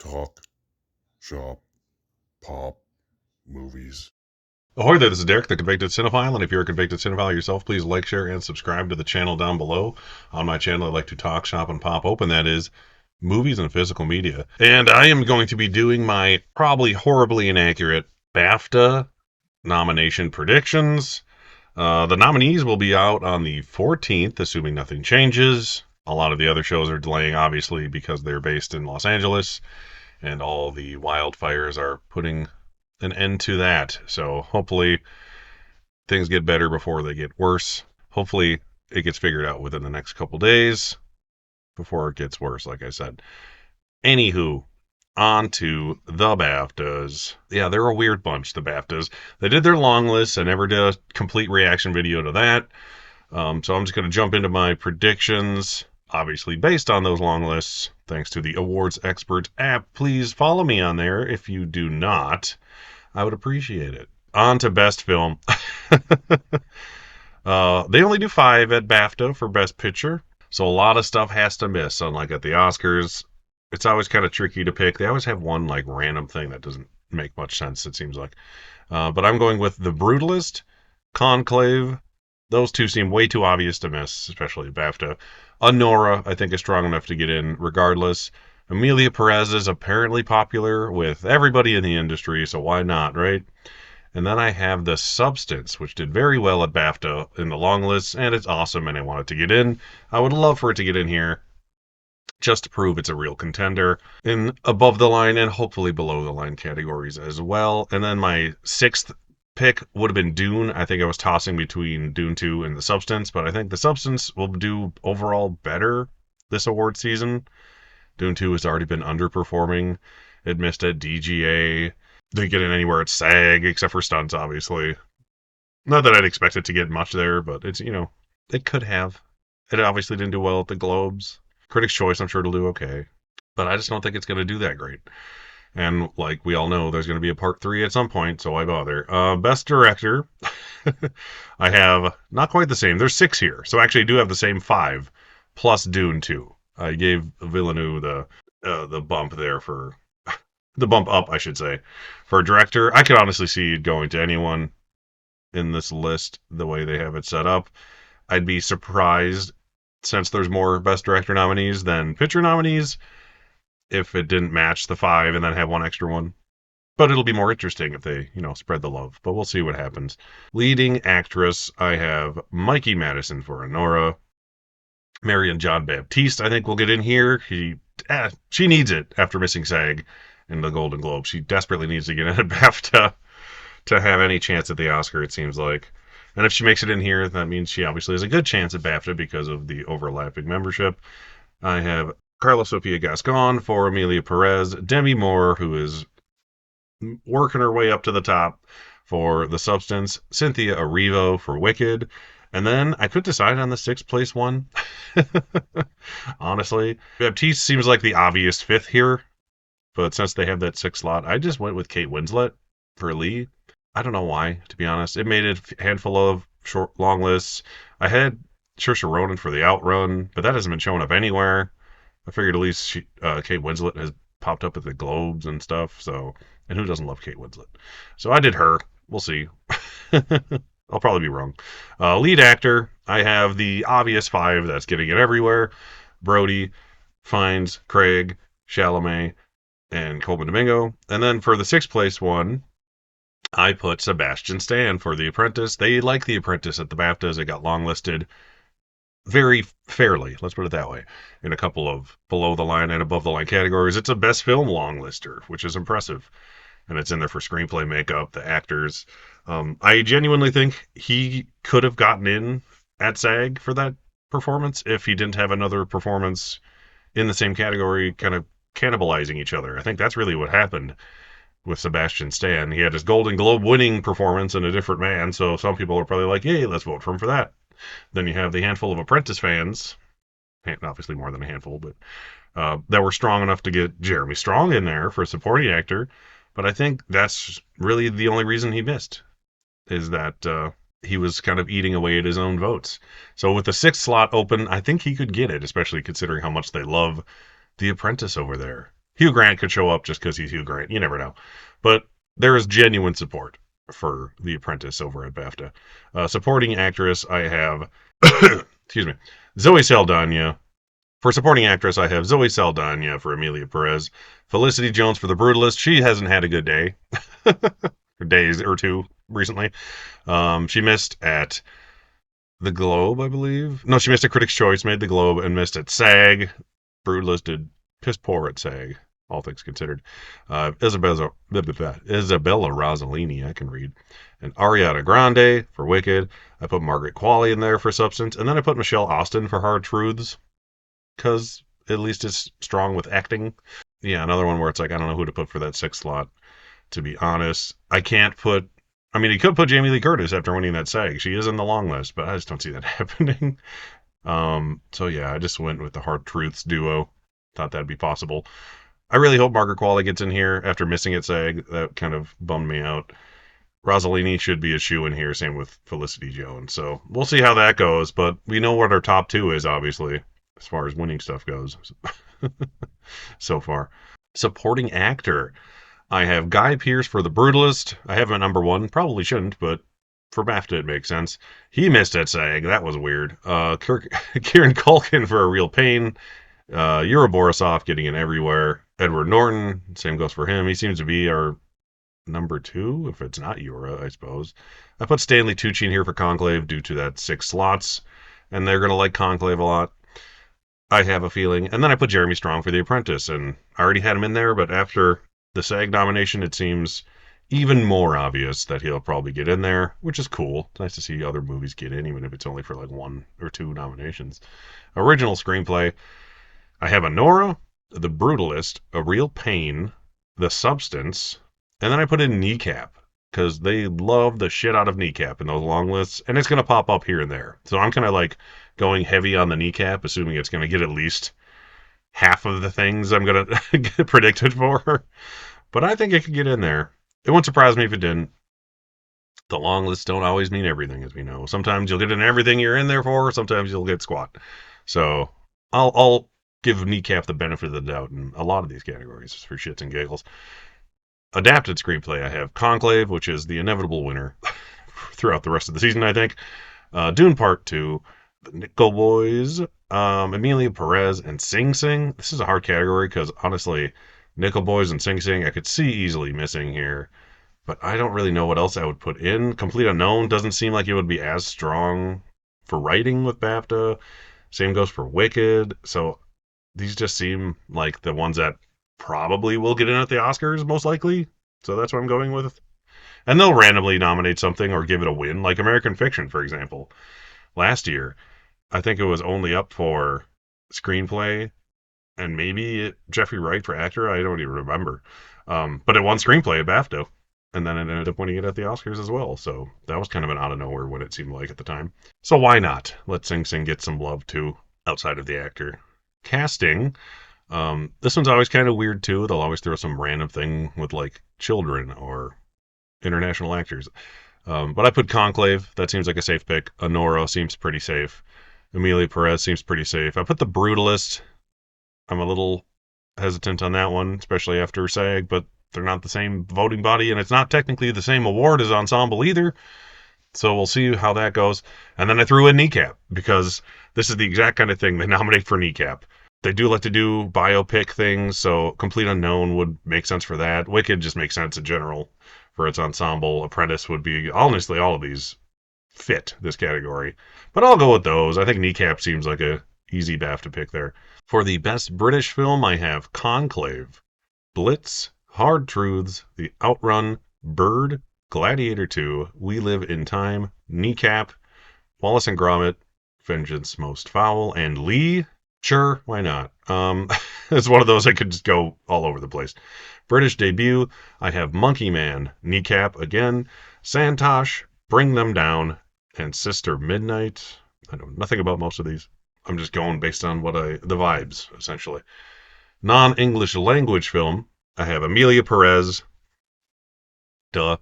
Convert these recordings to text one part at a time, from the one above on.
Talk, shop, pop, movies. Ahoy there, this is Derek, the Convicted Cinephile, and if you're a convicted cinephile yourself, please like, share, and subscribe to the channel down below. On my channel, I like to talk, shop, and pop open, that is, movies and physical media. And I am going to be doing my probably horribly inaccurate Bafta nomination predictions. The nominees will be out on the 14th, assuming nothing changes. A lot of the other shows are delaying, obviously, because they're based in Los Angeles, and all the wildfires are putting an end to that. So hopefully things get better before they get worse. Hopefully it gets figured out within the next couple days before it gets worse, like I said. Anywho, on to the BAFTAs. Yeah, they're a weird bunch, the BAFTAs. They did their long list. I never did a complete reaction video to that. So I'm just going to jump into my predictions, obviously based on those long lists, thanks to the Awards Expert app. Please follow me on there. If you do not, I would appreciate it. On to Best Film. They only do 5 at BAFTA for Best Picture, so a lot of stuff has to miss. Unlike at the Oscars, it's always kind of tricky to pick. They always have one like random thing that doesn't make much sense, it seems like. But I'm going with The Brutalist, Conclave. Those two seem way too obvious to miss, especially at BAFTA. Honora, I think, is strong enough to get in regardless. Amelia Perez is apparently popular with everybody in the industry, so why not, right? And then I have The Substance, which did very well at BAFTA in the long list, and it's awesome, and I want it to get in. I would love for it to get in here, just to prove it's a real contender in above the line and hopefully below the line categories as well. And then my 6th pick would have been Dune. I think I was tossing between Dune 2 and The Substance, but I think The Substance will do overall better this award season. Dune 2 has already been underperforming. It missed at DGA. Didn't get in anywhere at SAG, except for stunts, obviously. Not that I'd expect it to get much there, but it's, it could have. It obviously didn't do well at the Globes. Critics' Choice, I'm sure it'll do okay. But I just don't think it's going to do that great. And like we all know, there's going to be a part 3 at some point, so why bother? Best Director, I have not quite the same. There's 6 here, so actually I do have the same 5, plus Dune 2. I gave Villeneuve the bump there for the bump up, I should say, for director. I could honestly see it going to anyone in this list the way they have it set up. I'd be surprised, since there's more Best Director nominees than picture nominees, if it didn't match the 5 and then have one extra one. But it'll be more interesting if they, spread the love. But we'll see what happens. Leading actress, I have Mikey Madison for Honora. Marion John Baptiste, I think, will get in here. She needs it after missing SAG in the Golden Globe. She desperately needs to get in at BAFTA to have any chance at the Oscar, it seems like. And if she makes it in here, that means she obviously has a good chance at BAFTA because of the overlapping membership. I have Carla Sofia Gascon for Amelia Perez, Demi Moore, who is working her way up to the top for The Substance, Cynthia Erivo for Wicked, and then I could decide on the 6th place one. Honestly, Baptiste seems like the obvious 5th here, but since they have that 6th slot, I just went with Kate Winslet for Lee. I don't know why, to be honest. It made a handful of long lists. I had Saoirse Ronan for The Outrun, but that hasn't been showing up anywhere. I figured at least Kate Winslet has popped up at the Globes and stuff. So, and who doesn't love Kate Winslet? So I did her. We'll see. I'll probably be wrong. Lead actor, I have the obvious 5 that's getting it everywhere: Brody, Fiennes, Craig, Chalamet, and Coleman Domingo. And then for the 6th place one, I put Sebastian Stan for The Apprentice. They like The Apprentice at the BAFTAs. It got longlisted very fairly, let's put it that way, in a couple of below the line and above the line categories. It's a best film long lister, which is impressive. And it's in there for screenplay, makeup, the actors. I genuinely think he could have gotten in at SAG for that performance if he didn't have another performance in the same category kind of cannibalizing each other. I think that's really what happened with Sebastian Stan. He had his Golden Globe winning performance in A Different Man, so some people are probably like, yay, let's vote for him for that. Then you have the handful of Apprentice fans, obviously more than a handful, but that were strong enough to get Jeremy Strong in there for supporting actor. But I think that's really the only reason he missed, is that he was kind of eating away at his own votes. So with the 6th slot open, I think he could get it, especially considering how much they love The Apprentice over there. Hugh Grant could show up just because he's Hugh Grant. You never know. But there is genuine support for The Apprentice over at BAFTA. Supporting actress, I have, excuse me, Zoe Saldana. For supporting actress, I have Zoe Saldana for Amelia Perez. Felicity Jones for The Brutalist. She hasn't had a good day, or days or two recently. She missed at the Globe, I believe. No, she missed at Critics' Choice, made the Globe, and missed at SAG. Brutalist did piss poor at SAG, all things considered. Isabella Rossellini, I can read. And Ariana Grande for Wicked. I put Margaret Qualley in there for Substance. And then I put Michelle Austin for Hard Truths, because at least it's strong with acting. Yeah, another one where it's like, I don't know who to put for that sixth slot, to be honest. I can't put. I mean, he could put Jamie Lee Curtis after winning that SAG. She is in the long list, but I just don't see that happening. So yeah, I just went with the Hard Truths duo. Thought that'd be possible. I really hope Margaret Qualley gets in here after missing at SAG. That kind of bummed me out. Rossellini should be a shoe in here, same with Felicity Jones. So we'll see how that goes, but we know what our top two is, obviously, as far as winning stuff goes so far. Supporting actor. I have Guy Pearce for The Brutalist. I have him at number one. Probably shouldn't, but for BAFTA it makes sense. He missed at SAG. That was weird. Kieran Culkin for A Real Pain. Yura Borisov getting in everywhere. Edward Norton, same goes for him. He seems to be our number two, if it's not Yura, I suppose. I put Stanley Tucci in here for Conclave due to that 6 slots, and they're going to like Conclave a lot. I have a feeling. And then I put Jeremy Strong for The Apprentice, and I already had him in there, but after the SAG nomination, it seems even more obvious that he'll probably get in there, which is cool. It's nice to see other movies get in, even if it's only for like 1 or 2 nominations. Original screenplay, I have Honora, The Brutalist, A Real Pain, The Substance, and then I put in Kneecap, because they love the shit out of Kneecap in those long lists, and it's going to pop up here and there. So I'm kind of like going heavy on the Kneecap, assuming it's going to get at least half of the things I'm going to get predicted for. But I think it could get in there. It wouldn't surprise me if it didn't. The long lists don't always mean everything, as we know. Sometimes you'll get in everything you're in there for, sometimes you'll get squat. So I'll give Kneecap the benefit of the doubt in a lot of these categories for shits and giggles. Adapted screenplay, I have Conclave, which is the inevitable winner throughout the rest of the season, I think. Dune Part 2, The Nickel Boys, Amelia Perez, and Sing Sing. This is a hard category because, honestly, Nickel Boys and Sing Sing I could see easily missing here, but I don't really know what else I would put in. Complete Unknown doesn't seem like it would be as strong for writing with BAFTA. Same goes for Wicked. So these just seem like the ones that probably will get in at the Oscars, most likely. So that's what I'm going with. And they'll randomly nominate something or give it a win, like American Fiction, for example. Last year, I think it was only up for screenplay and maybe Jeffrey Wright for actor. I don't even remember. But it won screenplay at BAFTA, and then it ended up winning it at the Oscars as well. So that was kind of an out of nowhere what it seemed like at the time. So why not? Let Sing Sing get some love too, outside of the actor. Casting. This one's always kind of weird too. They'll always throw some random thing with like children or international actors. But I put Conclave. That seems like a safe pick. Honora seems pretty safe. Amelia Perez seems pretty safe. I put The Brutalist. I'm a little hesitant on that one, especially after SAG, but they're not the same voting body, and it's not technically the same award as Ensemble either. So we'll see how that goes. And then I threw in Kneecap, because this is the exact kind of thing they nominate for Kneecap. They do like to do biopic things, so Complete Unknown would make sense for that. Wicked just makes sense in general for its ensemble. Apprentice would be, honestly, all of these fit this category. But I'll go with those. I think Kneecap seems like a easy BAFTA pick there. For the best British film, I have Conclave, Blitz, Hard Truths, The Outrun, Bird, Gladiator 2, We Live in Time, Kneecap, Wallace and Gromit, Vengeance Most Foul, and Lee. Sure, why not? It's one of those I could just go all over the place. British debut, I have Monkey Man, Kneecap again, Santosh, Bring Them Down, and Sister Midnight. I know nothing about most of these. I'm just going based on the vibes, essentially. Non-English language film, I have Amelia Perez, duh,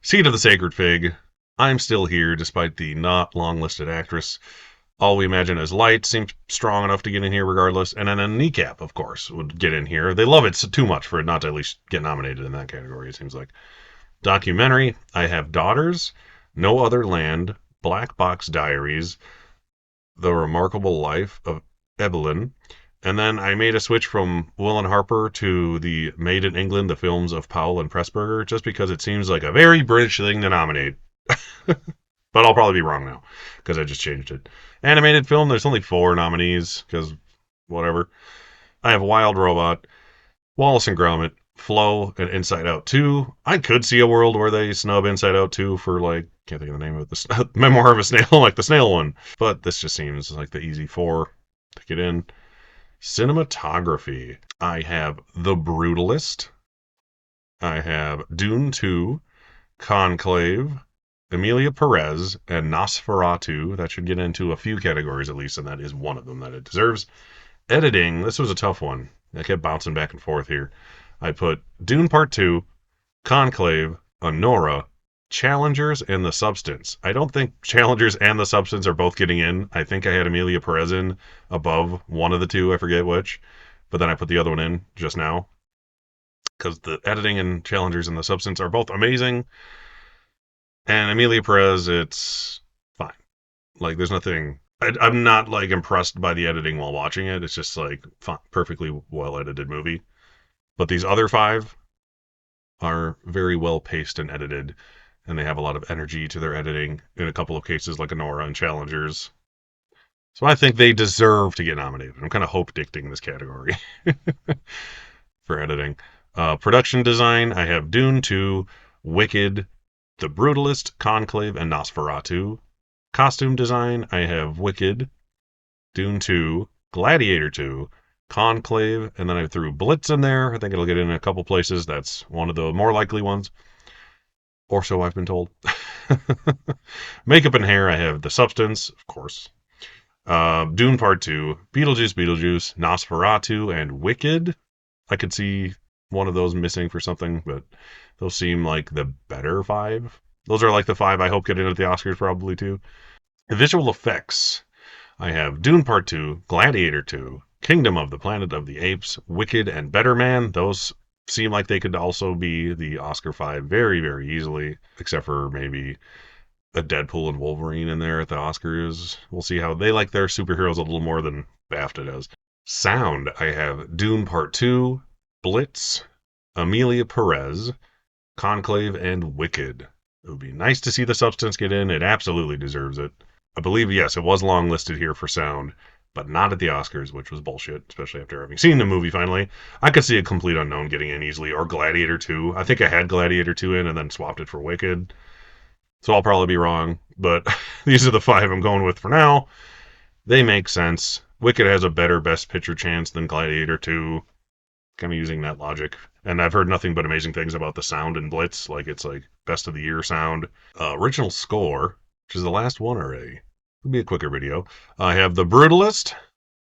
Seed of the Sacred Fig, I'm Still Here, despite the not long-listed actress, All We Imagine Is Light seems strong enough to get in here regardless. And then a Kneecap, of course, would get in here. They love it too much for it not to at least get nominated in that category, it seems like. Documentary, I have Daughters, No Other Land, Black Box Diaries, The Remarkable Life of Evelyn. And then I made a switch from Will and Harper to the Made in England, the films of Powell and Pressburger, just because it seems like a very British thing to nominate. But I'll probably be wrong now because I just changed it. Animated film, there's only 4 nominees because whatever. I have Wild Robot, Wallace and Gromit, Flow, and Inside Out 2. I could see a world where they snub Inside Out 2 for, like, can't think of the name of the Memoir of a Snail, like the snail one. But this just seems like the easy 4 to get in. Cinematography. I have The Brutalist. I have Dune 2, Conclave, Emilia Perez, and Nosferatu. That should get into a few categories at least, and that is one of them that it deserves. Editing, this was a tough one. I kept bouncing back and forth here. I put Dune Part 2, Conclave, Honora, Challengers, and The Substance. I don't think Challengers and The Substance are both getting in. I think I had Emilia Perez in above one of the two, I forget which. But then I put the other one in just now. Because the editing and Challengers and The Substance are both amazing. And Emilia Perez, it's fine. Like, there's nothing. I'm not, like, impressed by the editing while watching it. It's just, like, fine, perfectly well edited movie. But these other 5 are very well paced and edited, and they have a lot of energy to their editing in a couple of cases, like Honora and Challengers. So I think they deserve to get nominated. I'm kind of hope dicting this category for editing. Production design, I have Dune 2, Wicked, The Brutalist, Conclave, and Nosferatu. Costume design, I have Wicked, Dune 2, Gladiator 2, Conclave, and then I threw Blitz in there. I think it'll get in a couple places. That's one of the more likely ones. Or so I've been told. Makeup and hair, I have The Substance, of course. Dune Part 2, Beetlejuice, Nosferatu, and Wicked. I could see one of those missing for something, but those seem like the better 5. Those are like the 5 I hope get into the Oscars probably too. The visual effects. I have Dune Part 2, Gladiator 2, Kingdom of the Planet of the Apes, Wicked, and Better Man. Those seem like they could also be the Oscar 5 very, very easily, except for maybe a Deadpool and Wolverine in there at the Oscars. We'll see how they like their superheroes a little more than BAFTA does. Sound, I have Dune Part 2, Blitz, Emilia Perez, Conclave, and Wicked. It would be nice to see The Substance get in. It absolutely deserves it. I believe, yes, it was long listed here for sound, but not at the Oscars, which was bullshit, especially after having seen the movie finally. I could see a Complete Unknown getting in easily, or Gladiator 2. I think I had Gladiator 2 in and then swapped it for Wicked. So I'll probably be wrong, but these are the 5 I'm going with for now. They make sense. Wicked has a better Best Picture chance than Gladiator 2. Kind of using that logic. And I've heard nothing but amazing things about the sound in Blitz. Like, it's like best of the year sound. Original score, which is the last one already. It'll be a quicker video. I have The Brutalist,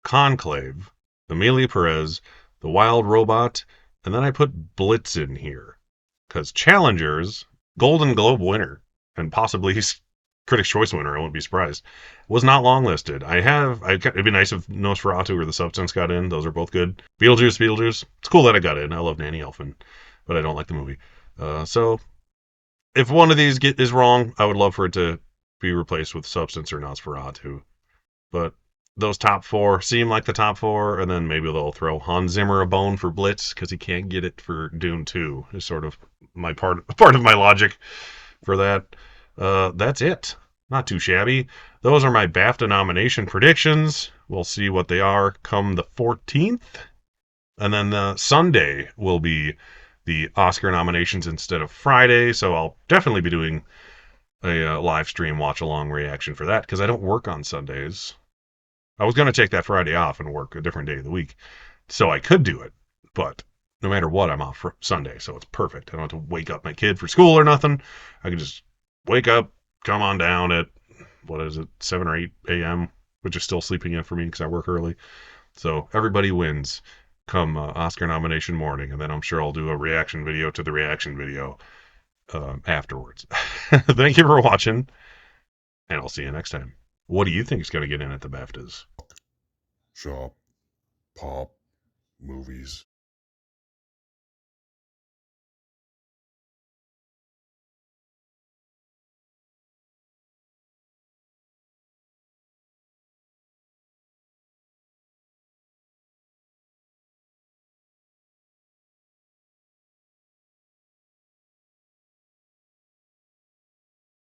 Conclave, Emilia Perez, The Wild Robot, and then I put Blitz in here. Because Challengers, Golden Globe winner, and possibly he's Critics' Choice winner, I wouldn't be surprised, was not long listed. It'd be nice if Nosferatu or The Substance got in. Those are both good. Beetlejuice. It's cool that it got in. I love Danny Elfman, but I don't like the movie. So if one of these is wrong, I would love for it to be replaced with Substance or Nosferatu. But those top 4 seem like the top 4, and then maybe they'll throw Hans Zimmer a bone for Blitz because he can't get it for Dune 2. Is sort of my part of my logic for that. That's it. Not too shabby. Those are my BAFTA nomination predictions. We'll see what they are come the 14th. And then Sunday will be the Oscar nominations instead of Friday. So I'll definitely be doing a live stream watch along reaction for that because I don't work on Sundays. I was going to take that Friday off and work a different day of the week. So I could do it. But no matter what, I'm off for Sunday. So it's perfect. I don't have to wake up my kid for school or nothing. I can just wake up, come on down at, 7 or 8 a.m., which is still sleeping in for me because I work early. So everybody wins come Oscar nomination morning, and then I'm sure I'll do a reaction video to the reaction video afterwards. Thank you for watching, and I'll see you next time. What do you think is going to get in at the BAFTAs? shop, pop, movies.